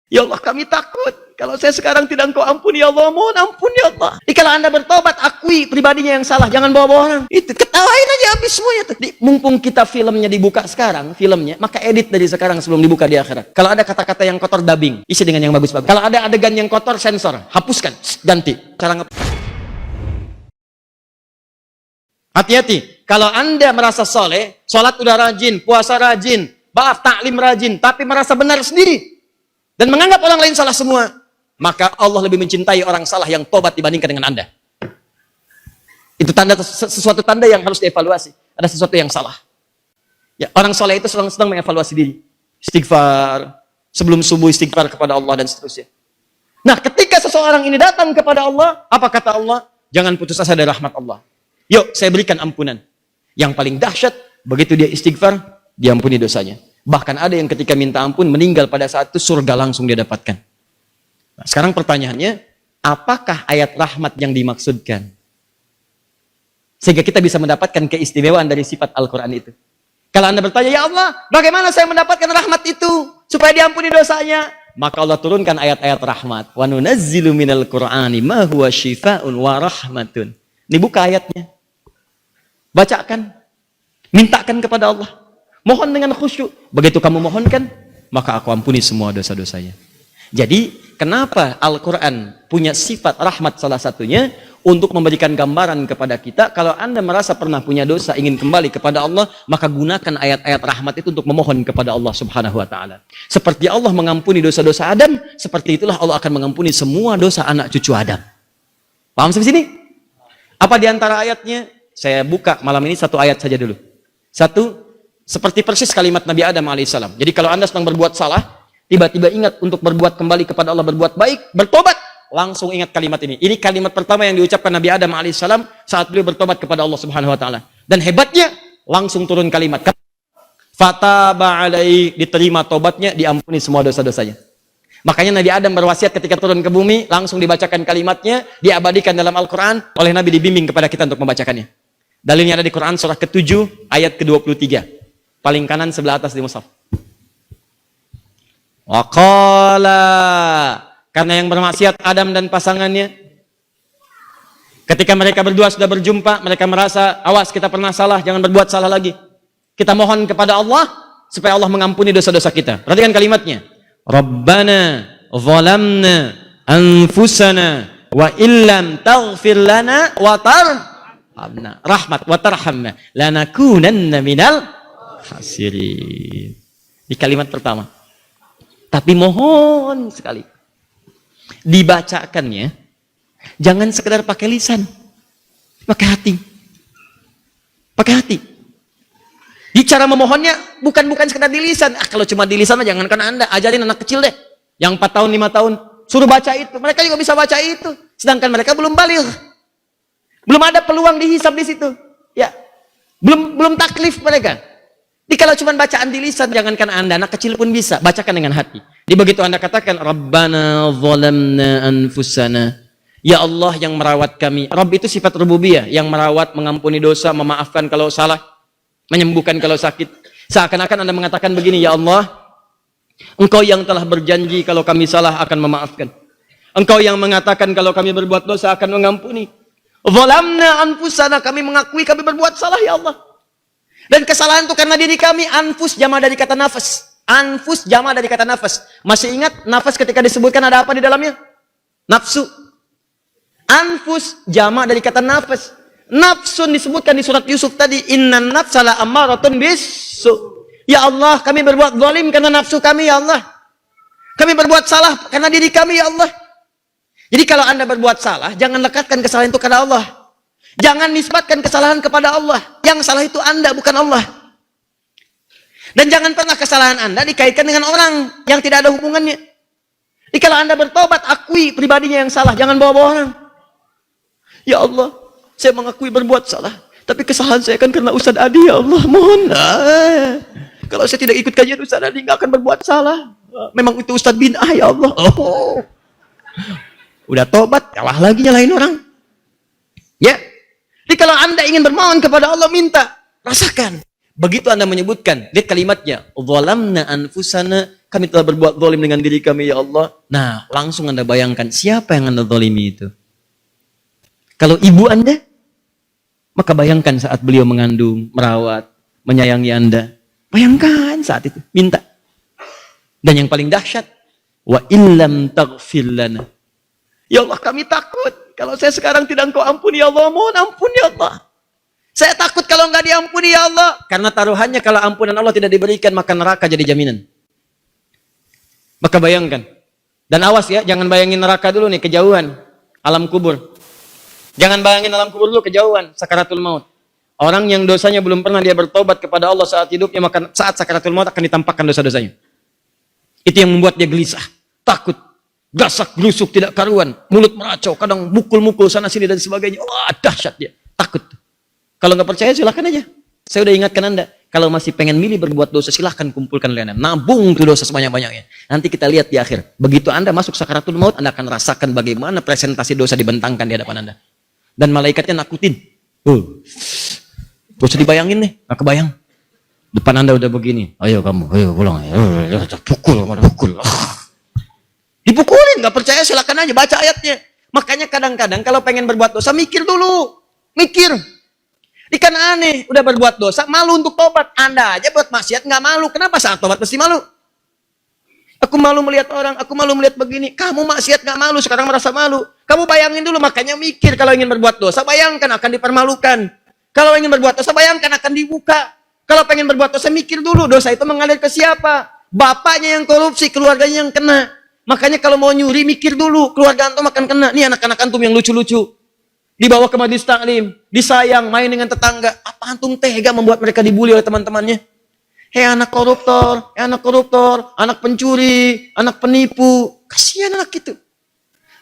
Ya Allah, kami takut. Kalau saya sekarang tidak Engkau ampuni, ya Allah, mohon ampun ya Allah. Kalau Anda bertobat, akui pribadinya yang salah. Jangan bawa-bawa orang. Itu, ketawain aja habis semuanya. Mumpung kita filmnya dibuka sekarang, filmnya, maka edit dari sekarang sebelum dibuka di akhirat. Kalau ada kata-kata yang kotor, dubbing. Isi dengan yang bagus-bagus. Kalau ada adegan yang kotor, sensor. Hapuskan, ganti. Cara hati-hati. Kalau Anda merasa soleh, sholat udah rajin, puasa rajin, maaf, taklim rajin, tapi merasa benar sendiri dan menganggap orang lain salah semua, maka Allah lebih mencintai orang salah yang tobat dibandingkan dengan Anda. Itu tanda, sesuatu tanda yang harus dievaluasi. Ada sesuatu yang salah. Ya, orang soleh itu sedang mengevaluasi diri. Istighfar, sebelum subuh istighfar kepada Allah dan seterusnya. Nah, ketika seseorang ini datang kepada Allah, apa kata Allah? Jangan putus asa dari rahmat Allah. Yuk, saya berikan ampunan. Yang paling dahsyat, begitu dia istighfar, diampuni dosanya. Bahkan ada yang ketika minta ampun meninggal pada saat itu surga langsung dia dapatkan. Nah, sekarang pertanyaannya, apakah ayat rahmat yang dimaksudkan? Sehingga kita bisa mendapatkan keistimewaan dari sifat Al-Quran itu. Kalau Anda bertanya, ya Allah, bagaimana saya mendapatkan rahmat itu? Supaya diampuni dosanya. Maka Allah turunkan ayat-ayat rahmat. Wa nunazzilu minal Qur'ani ma huwa syifa'un wa rahmatun. Ini buka ayatnya. Bacakan. Mintakan kepada Allah. Mohon dengan khusyuk. Begitu kamu mohonkan, maka aku ampuni semua dosa-dosanya. Jadi, kenapa Al-Quran punya sifat rahmat salah satunya? Untuk memberikan gambaran kepada kita, kalau Anda merasa pernah punya dosa, ingin kembali kepada Allah, maka gunakan ayat-ayat rahmat itu untuk memohon kepada Allah subhanahu wa ta'ala. Seperti Allah mengampuni dosa-dosa Adam, seperti itulah Allah akan mengampuni semua dosa anak cucu Adam. Paham sampai sini? Apa diantara ayatnya? Saya buka malam ini satu ayat saja dulu. Satu, seperti persis kalimat Nabi Adam alaihissalam. Jadi kalau Anda sedang berbuat salah, tiba-tiba ingat untuk berbuat kembali kepada Allah, berbuat baik, bertobat, langsung ingat kalimat ini. Ini kalimat pertama yang diucapkan Nabi Adam alaihissalam saat beliau bertobat kepada Allah subhanahu wa ta'ala. Dan hebatnya, langsung turun kalimat. Fataba alaihi, diterima tobatnya, diampuni semua dosa-dosanya. Makanya Nabi Adam berwasiat ketika turun ke bumi, langsung dibacakan kalimatnya, diabadikan dalam Al-Quran, oleh Nabi dibimbing kepada kita untuk membacakannya. Dalilnya ada di Quran surah ke-7 ayat ke-23. Paling kanan sebelah atas di mushaf. Waqala, karena yang bermaksiat Adam dan pasangannya, ketika mereka berdua sudah berjumpa, mereka merasa, awas kita pernah salah, jangan berbuat salah lagi. Kita mohon kepada Allah supaya Allah mengampuni dosa-dosa kita. Perhatikan kalimatnya. Rabbana zalamna anfusana wa illam taghfir lana wa tarhamna rahmat wa tarhamna lanakunanna minal khasirin. Di kalimat pertama. Tapi mohon sekali dibacakannya jangan sekedar pakai lisan, pakai hati. Pakai hati. Di cara memohonnya bukan sekedar di lisan. Kalau cuma di lisan jangankan Anda, ajarin anak kecil deh. Yang 4 tahun, 5 tahun, suruh baca itu. Mereka juga bisa baca itu. Sedangkan mereka belum baligh. Belum ada peluang dihisab di situ. Ya. Belum taklif mereka. Jadi kalau cuma bacaan di lisan, jangankan Anda, anak kecil pun bisa. Bacakan dengan hati. Jadi begitu Anda katakan, Rabbana zalamna anfusana. Ya Allah yang merawat kami. Rabb itu sifat rububiyah. Yang merawat, mengampuni dosa, memaafkan kalau salah, menyembuhkan kalau sakit. Seakan-akan Anda mengatakan begini, ya Allah, Engkau yang telah berjanji kalau kami salah akan memaafkan. Engkau yang mengatakan kalau kami berbuat dosa akan mengampuni. Zalamna anfusana, kami mengakui kami berbuat salah ya Allah. Dan kesalahan itu karena diri kami. Anfus jama dari kata nafas. Anfus jama dari kata nafas. Masih ingat nafas ketika disebutkan ada apa di dalamnya? Nafsu. Anfus jama dari kata nafas. Nafsun disebutkan di surat Yusuf tadi. Innan nafsala ammaratun bisu. Ya Allah, kami berbuat zalim karena nafsu kami ya Allah. Kami berbuat salah karena diri kami ya Allah. Jadi kalau Anda berbuat salah, jangan lekatkan kesalahan itu kepada Allah. Jangan nisbatkan kesalahan kepada Allah. Yang salah itu Anda, bukan Allah. Dan jangan pernah kesalahan Anda dikaitkan dengan orang yang tidak ada hubungannya. Jadi kalau Anda bertobat, akui pribadinya yang salah. Jangan bawa-bawa orang. Ya Allah, saya mengakui berbuat salah. Tapi kesalahan saya kan karena Ustaz Adi, ya Allah. Mohon. Kalau saya tidak ikut kajian Ustaz Adi, nggak akan berbuat salah. Memang itu Ustaz bid'ah, ya Allah. Oh. Udah tobat, kalah lagi nyalahin orang. Ya. Jadi kalau Anda ingin bermohon kepada Allah, minta. Rasakan. begitu Anda menyebutkan, lihat kalimatnya, "Zalamna anfusana", kami telah berbuat zalim dengan diri kami ya Allah. Nah, langsung Anda bayangkan siapa yang Anda zalimi itu. Kalau ibu Anda, maka bayangkan saat beliau mengandung, merawat, menyayangi Anda. Bayangkan saat itu, minta. Dan yang paling dahsyat, wa illam taghfir lana. Ya Allah, kami takut kalau saya sekarang tidak Engkau ampuni ya Allah, mohon ampun ya Allah. Saya takut kalau enggak diampuni ya Allah. Karena taruhannya kalau ampunan Allah tidak diberikan, maka neraka jadi jaminan. Maka bayangkan. Dan awas ya, jangan bayangin neraka dulu nih, kejauhan. Alam kubur. Jangan bayangin alam kubur dulu, kejauhan. Sakaratul maut. Orang yang dosanya belum pernah dia bertobat kepada Allah saat hidupnya, maka saat sakaratul maut akan ditampakkan dosa-dosanya. Itu yang membuat dia gelisah, takut, gasak, gerusuk, tidak karuan, mulut meracau, kadang mukul-mukul sana sini dan sebagainya. Wah, dahsyat dia, takut. Kalau nggak percaya silahkan aja. Saya udah ingatkan Anda, kalau masih pengen milih berbuat dosa, silahkan kumpulkan lenan, nabung tuh dosa sebanyak-banyaknya. Nanti kita lihat di akhir. Begitu Anda masuk sakaratul maut, Anda akan rasakan bagaimana presentasi dosa dibentangkan di hadapan Anda. Dan malaikatnya nakutin. Gak usah dibayangin nih, gak kebayang. Depan Anda udah begini, ayo kamu, ayo pulang, ayo, pukul. Dipukulin, gak percaya silakan aja, baca ayatnya. Makanya kadang-kadang kalau pengen berbuat dosa, mikir dulu. Mikir. Ikan aneh, udah berbuat dosa, malu untuk tobat. Anda aja buat maksiat gak malu, kenapa saat tobat mesti malu? Aku malu melihat orang, aku malu melihat begini. Kamu maksiat gak malu, sekarang merasa malu. Kamu bayangin dulu, makanya mikir kalau ingin berbuat dosa, bayangkan akan dipermalukan. Kalau ingin berbuat dosa, bayangkan akan dibuka. Kalau pengen berbuat dosa, mikir dulu, dosa itu mengalir ke siapa? Bapaknya yang korupsi, keluarganya yang kena. Makanya kalau mau nyuri, mikir dulu, keluarga antum akan kena. Nih anak-anak antum yang lucu-lucu. Dibawa ke majelis taklim, disayang, main dengan tetangga. Apa antum tega membuat mereka dibully oleh teman-temannya? Hei anak koruptor, anak pencuri, anak penipu. Kasihan anak itu.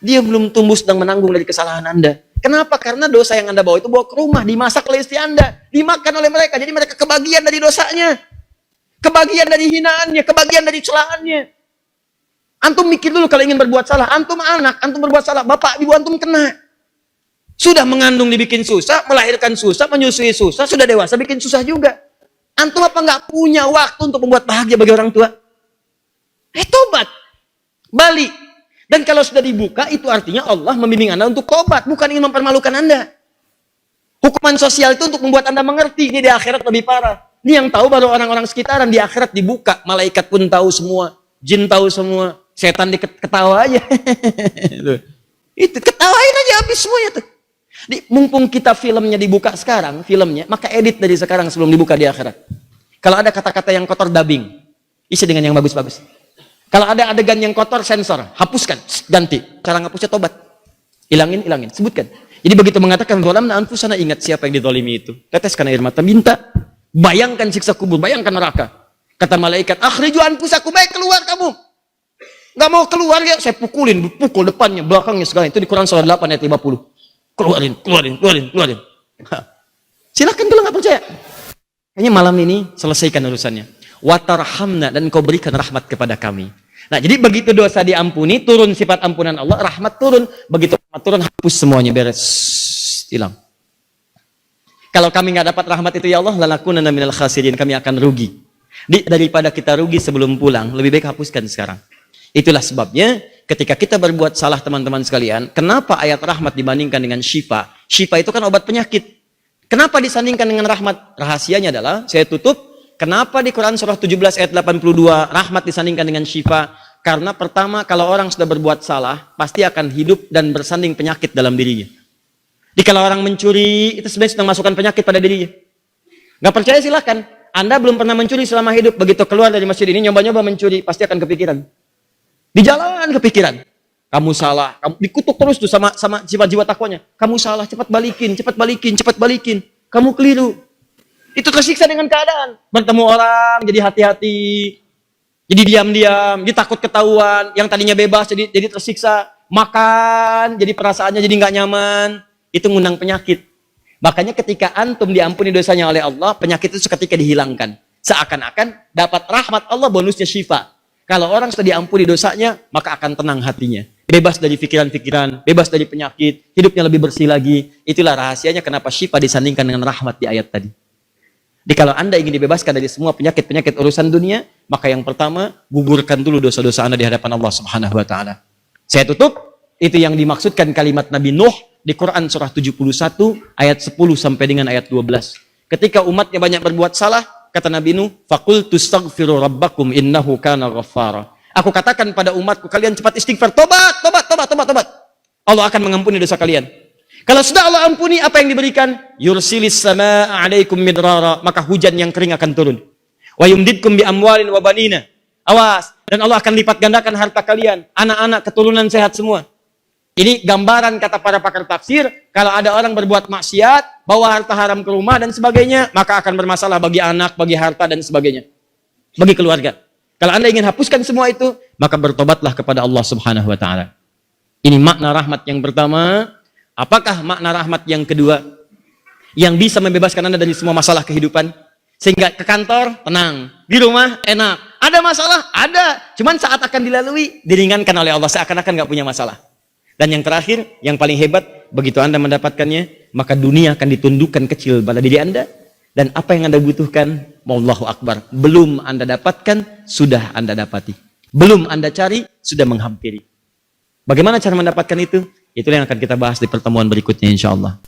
Dia belum tumbuh sedang menanggung dari kesalahan Anda. Kenapa? Karena dosa yang Anda bawa itu bawa ke rumah, dimasak oleh istri Anda, dimakan oleh mereka. Jadi mereka kebagian dari dosanya, kebagian dari hinaannya, kebagian dari celahannya. Antum mikir dulu kalau ingin berbuat salah. Antum anak, antum berbuat salah, bapak ibu antum kena. Sudah mengandung dibikin susah, melahirkan susah, menyusui susah, sudah dewasa bikin susah juga. Antum apa nggak punya waktu untuk membuat bahagia bagi orang tua? Tobat, balik. Dan kalau sudah dibuka, itu artinya Allah membimbing Anda untuk tobat, bukan ingin mempermalukan Anda. Hukuman sosial itu untuk membuat Anda mengerti, ini di akhirat lebih parah. Ini yang tahu baru orang-orang sekitaran, di akhirat dibuka. Malaikat pun tahu semua, jin tahu semua, setan ketawa aja. Itu ketawain aja habis semuanya tuh. Mumpung kita filmnya dibuka sekarang, filmnya, maka edit dari sekarang sebelum dibuka di akhirat. Kalau ada kata-kata yang kotor, dubbing. Isi dengan yang bagus-bagus. Kalau ada adegan yang kotor, sensor, hapuskan, ganti. Cara ngapusnya tobat. Ilangin, sebutkan. Jadi begitu mengatakan zalamna anfusana, ingat siapa yang dizalimi itu. Teteskan air mata, minta. Bayangkan siksa kubur, bayangkan neraka. Kata malaikat, akhriju anfusakum, baik keluar kamu. Gak mau keluar ya, saya pukul depannya, belakangnya segala. Itu di Quran surah 8 ayat 50. Keluarin. Silakan kalau nggak percaya. Kayaknya malam ini selesaikan urusannya. Watarhamna, dan Engkau berikan rahmat kepada kami. Nah, jadi begitu dosa diampuni, turun sifat ampunan Allah, rahmat turun. Begitu rahmat turun, hapus semuanya, beres, hilang. Kalau kami nggak dapat rahmat itu ya Allah, lanakunanna minal khasirin, kami akan rugi. Daripada kita rugi sebelum pulang, lebih baik hapuskan sekarang. Itulah sebabnya ketika kita berbuat salah teman-teman sekalian, kenapa ayat rahmat dibandingkan dengan syifa? Syifa itu kan obat penyakit. Kenapa disandingkan dengan rahmat? Rahasianya adalah, saya tutup, kenapa di Quran surah 17 ayat 82 rahmat disandingkan dengan syifa? Karena pertama, kalau orang sudah berbuat salah, pasti akan hidup dan bersanding penyakit dalam dirinya. Jadi kalau orang mencuri, itu sebenarnya sedang masukkan penyakit pada dirinya. Nggak percaya silahkan. Anda belum pernah mencuri selama hidup, begitu keluar dari masjid ini, nyoba-nyoba mencuri, pasti akan kepikiran. Di jalan kepikiran. Kamu salah. Kamu dikutuk terus tuh sama jiwa-jiwa takwanya. Kamu salah, cepat balikin. Kamu keliru. Itu tersiksa dengan keadaan. Bertemu orang, jadi hati-hati. Jadi diam-diam, dia takut ketahuan. Yang tadinya bebas, jadi tersiksa. Makan, jadi perasaannya jadi nggak nyaman. Itu ngundang penyakit. Makanya ketika antum diampuni dosanya oleh Allah, penyakit itu seketika dihilangkan. Seakan-akan dapat rahmat Allah, bonusnya syifa. Kalau orang sudah diampuni dosanya, maka akan tenang hatinya. Bebas dari pikiran-pikiran, bebas dari penyakit, hidupnya lebih bersih lagi. Itulah rahasianya kenapa syifa disandingkan dengan rahmat di ayat tadi. Jadi kalau Anda ingin dibebaskan dari semua penyakit-penyakit urusan dunia, maka yang pertama, gugurkan dulu dosa-dosa Anda di hadapan Allah Subhanahu wa taala. Saya tutup, itu yang dimaksudkan kalimat Nabi Nuh di Quran surah 71 ayat 10 sampai dengan ayat 12. Ketika umatnya banyak berbuat salah, kata Nabi Nuh, "Faqultu astaghfiru rabbakum innahu kana ghaffara." Aku katakan pada umatku, kalian cepat istighfar, tobat. Allah akan mengampuni dosa kalian. Kalau sudah Allah ampuni, apa yang diberikan? Yursilis samaa 'alaikum midrara, maka hujan yang kering akan turun. Wa yumdidkum bi amwalin wa banina. Awas, dan Allah akan lipat gandakan harta kalian, anak-anak, keturunan sehat semua. Ini gambaran kata para pakar tafsir, kalau ada orang berbuat maksiat, bawa harta haram ke rumah dan sebagainya, maka akan bermasalah bagi anak, bagi harta dan sebagainya. Bagi keluarga. Kalau Anda ingin hapuskan semua itu, maka bertobatlah kepada Allah Subhanahu wa taala. Ini makna rahmat yang pertama. Apakah makna rahmat yang kedua? Yang bisa membebaskan Anda dari semua masalah kehidupan. Sehingga ke kantor, tenang. Di rumah, enak. Ada masalah? Ada. Cuman saat akan dilalui, diringankan oleh Allah. Seakan-akan nggak punya masalah. Dan yang terakhir, yang paling hebat, begitu Anda mendapatkannya, maka dunia akan ditundukkan kecil pada diri Anda. Dan apa yang Anda butuhkan, Allahu Akbar. Belum Anda dapatkan, sudah Anda dapati. Belum Anda cari, sudah menghampiri. Bagaimana cara mendapatkan itu? Itulah yang akan kita bahas di pertemuan berikutnya insya Allah.